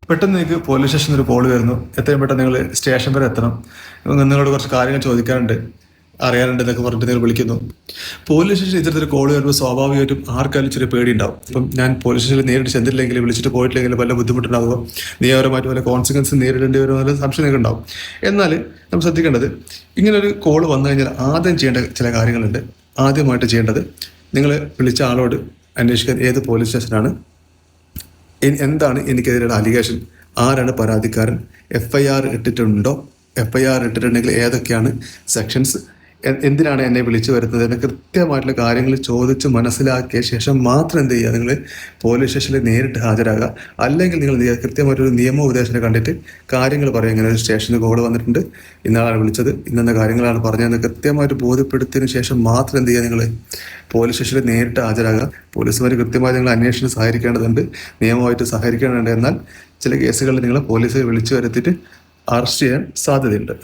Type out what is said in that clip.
പെട്ടെന്ന് നിങ്ങൾക്ക് പോലീസ് സ്റ്റേഷനിൽ ഒരു കോൾ വരുന്നു. എത്രയും പെട്ടെന്ന് നിങ്ങൾ സ്റ്റേഷൻ വരെ എത്തണം. നിങ്ങളോട് കുറച്ച് കാര്യങ്ങൾ ചോദിക്കാനുണ്ട്, അറിയാനുണ്ട് എന്നൊക്കെ പറഞ്ഞിട്ട് നിങ്ങൾ വിളിക്കുന്നു. പോലീസ് സ്റ്റേഷനിൽ ഇത്തരത്തിൽ കോൾ വരുമ്പോൾ സ്വാഭാവികമായിട്ടും ആർക്കാലും ചെറിയ പേടി ഉണ്ടാവും. ഇപ്പം ഞാൻ പോലീസ് സ്റ്റേഷനിൽ നേരിട്ട് ചെന്നില്ലെങ്കിൽ, വിളിച്ചിട്ട് പോയിട്ടില്ലെങ്കിൽ വല്ല ബുദ്ധിമുട്ടുണ്ടാകുമോ, നിയമപരമായിട്ട് വല്ല കോൺസിക്വൻസ് നേരിടേണ്ടി വരുമോ എന്നുള്ള സംശയമൊക്കെ ഉണ്ടാവും. എന്നാൽ നമ്മൾ ശ്രദ്ധിക്കേണ്ടത്, ഇങ്ങനൊരു കോൾ വന്നു കഴിഞ്ഞാൽ ആദ്യം ചെയ്യേണ്ട ചില കാര്യങ്ങളുണ്ട്. ആദ്യമായിട്ട് ചെയ്യേണ്ടത്, നിങ്ങൾ വിളിച്ച ആളോട് അന്വേഷിക്കാൻ ഏത് പോലീസ് സ്റ്റേഷനാണ്, എന്താണ് എനിക്കെതിരെയുള്ള അലിഗേഷൻ, ആരാണ് പരാതിക്കാരൻ, FIR ഇട്ടിട്ടുണ്ടോ, FIR ഇട്ടിട്ടുണ്ടെങ്കിൽ ഏതൊക്കെയാണ് സെക്ഷൻസ്, എന്തിനാണ് എന്നെ വിളിച്ചു വരുന്നത് എന്ന് കൃത്യമായിട്ടുള്ള കാര്യങ്ങൾ ചോദിച്ച് മനസ്സിലാക്കിയ ശേഷം മാത്രം എന്ത് ചെയ്യുക, നിങ്ങൾ പോലീസ് സ്റ്റേഷനിൽ നേരിട്ട് ഹാജരാകുക. അല്ലെങ്കിൽ നിങ്ങൾ എന്ത് ചെയ്യുക, കൃത്യമായിട്ടൊരു നിയമോപദേശം കണ്ടിട്ട് കാര്യങ്ങൾ പറയും. ഇങ്ങനെ ഒരു സ്റ്റേഷനിൽ കോൾ വന്നിട്ടുണ്ട്, ഇന്നാളാണ് വിളിച്ചത്, ഇന്ന കാര്യങ്ങളാണ് പറഞ്ഞതെന്ന് കൃത്യമായിട്ട് ബോധ്യപ്പെടുത്തിയതിനു ശേഷം മാത്രം എന്ത് ചെയ്യുക, നിങ്ങൾ പോലീസ് സ്റ്റേഷനിൽ നേരിട്ട് ഹാജരാകുക. പോലീസുമാർ കൃത്യമായി നിങ്ങൾ അന്വേഷണം സഹകരിക്കേണ്ടതുണ്ട്, നിയമമായിട്ട് സഹകരിക്കേണ്ടതുണ്ട്. എന്നാൽ ചില കേസുകളിൽ നിങ്ങൾ പോലീസിനെ വിളിച്ചു വരുത്തിയിട്ട് അറസ്റ്റ് ചെയ്യാൻ സാധ്യതയുണ്ട്.